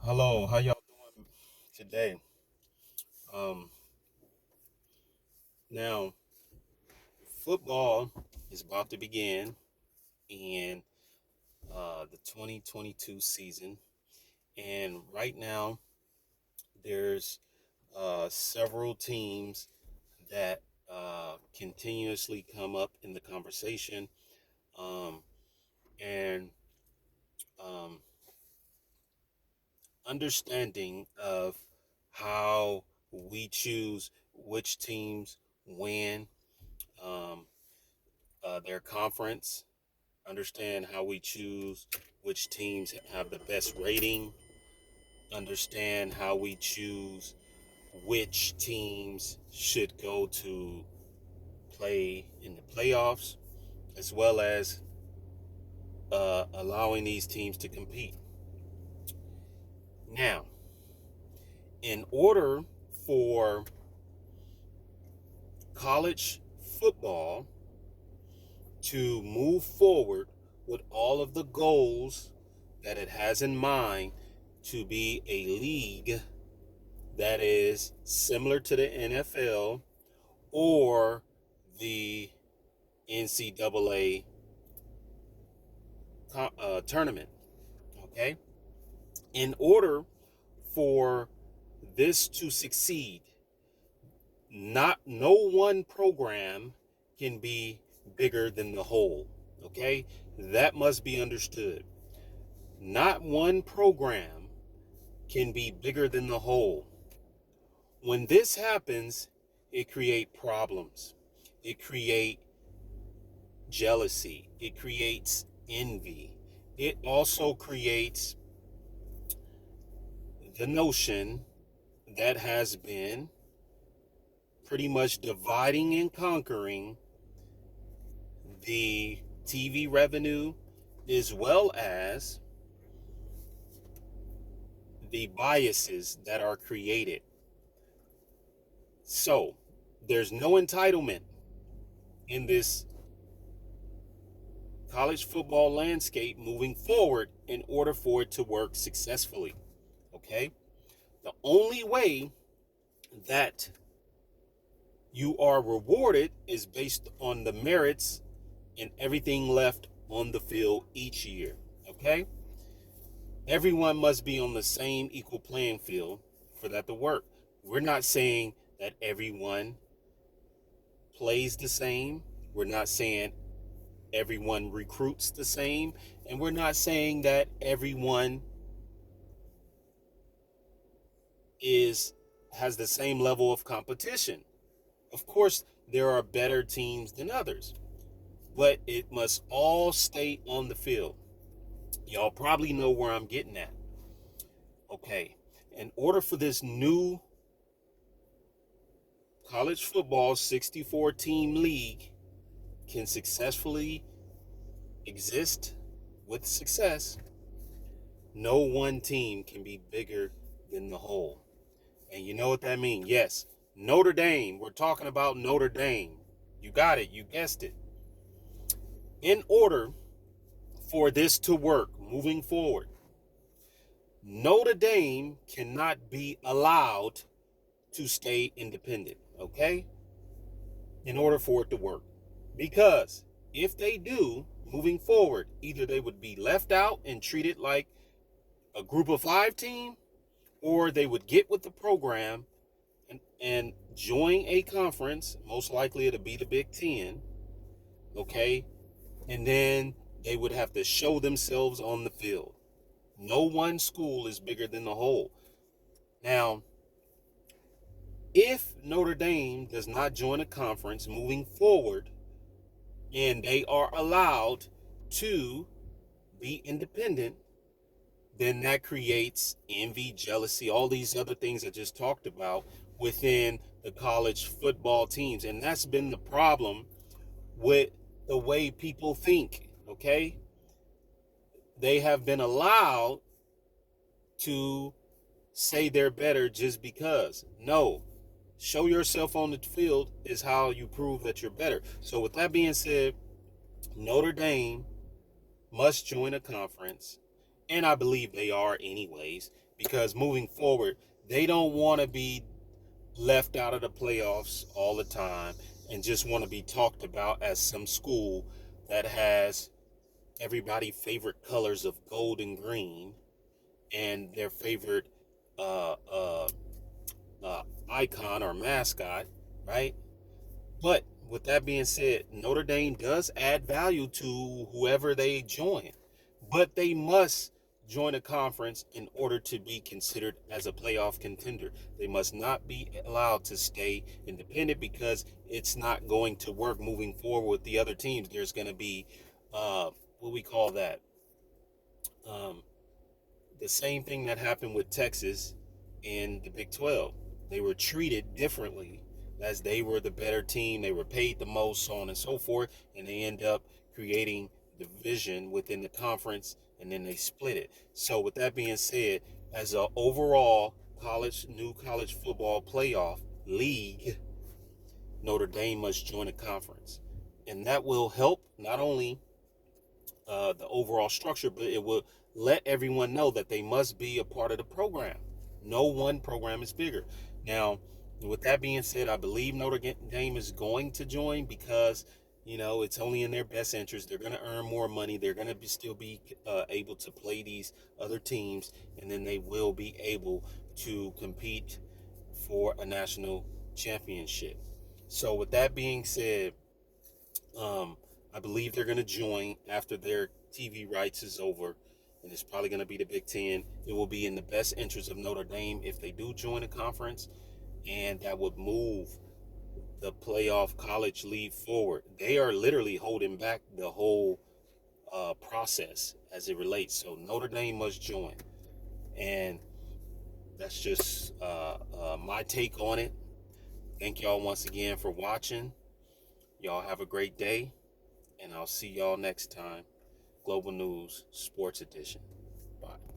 Hello, how y'all doing today? Um, Now football is about to begin in the 2022 season, and right now there's several teams that continuously come up in the conversation, um, and um, understanding of how we choose which teams win um, their conference, understand how we choose which teams have the best rating, understand how we choose which teams should go to play in the playoffs, as well as allowing these teams to compete. Now, in order for college football to move forward with all of the goals that it has in mind to be a league that is similar to the NFL or the NCAA tournament. Okay. In order for this to succeed, no one program can be bigger than the whole. Okay. That must be understood. Not one program can be bigger than the whole. When this happens, it creates problems. It creates jealousy. It creates envy. It also creates the notion that has been pretty much dividing and conquering the TV revenue as well as the biases that are created. So there's no entitlement in this college football landscape moving forward in order for it to work successfully. Okay? The only way that you are rewarded is based on the merits and everything left on the field each year. Okay? Everyone must be on the same equal playing field for that to work. We're not saying that everyone plays the same. We're not saying everyone recruits the same. And we're not saying that everyone is has the same level of competition. Of course, there are better teams than others, but it must all stay on the field. Y'all probably know where I'm getting at. Okay, in order for this new college football 64 team league can successfully exist with success, no one team can be bigger than the whole. And you know what that means? Yes, Notre Dame. We're talking about Notre Dame. You got it. You guessed it. In order for this to work moving forward, Notre Dame cannot be allowed to stay independent, okay? In order for it to work. Because if they do, moving forward, either they would be left out and treated like a group of five team, or they would get with the program and join a conference. Most likely it'll be the Big Ten, okay? And then they would have to show themselves on the field. No one school is bigger than the whole. Now, if Notre Dame does not join a conference moving forward and they are allowed to be independent, then that creates envy, jealousy, all these other things I just talked about within the college football teams. And that's been the problem with the way people think, okay? They have been allowed to say they're better just because. No, show yourself on the field is how you prove that you're better. So with that being said, Notre Dame must join a conference, and I believe they are anyways. because moving forward, they don't want to be left out of the playoffs all the time and just want to be talked about as some school that has everybody favorite colors of gold and green and their favorite uh, uh, icon or mascot, right? But with that being said, Notre Dame does add value to whoever they join, but they must join a conference in order to be considered as a playoff contender. They must not be allowed to stay independent because it's not going to work moving forward with the other teams. There's going to be, what we call that, um, the same thing that happened with Texas in the Big 12. They were treated differently as they were the better team. They were paid the most, so on and so forth, and they end up creating division within the conference, and then they split it. So, with that being said, as an overall new college football playoff league, Notre Dame must join a conference, and that will help not only the overall structure, but it will let everyone know that they must be a part of the program. No one program is bigger. Now, with that being said, I believe Notre Dame is going to join because it's only in their best interest. They're going to earn more money. They're going to still be able to play these other teams, and then they will be able to compete for a national championship. So, with that being said, um, I believe they're going to join after their TV rights is over, and it's probably going to be the Big Ten. It will be in the best interest of Notre Dame if they do join a conference, and that would move the playoff college league forward. They are literally holding back the whole process as it relates. So Notre Dame must join, and that's just my take on it. Thank y'all once again for watching. Y'all have a great day, and I'll see y'all next time. Global News Sports Edition. Bye.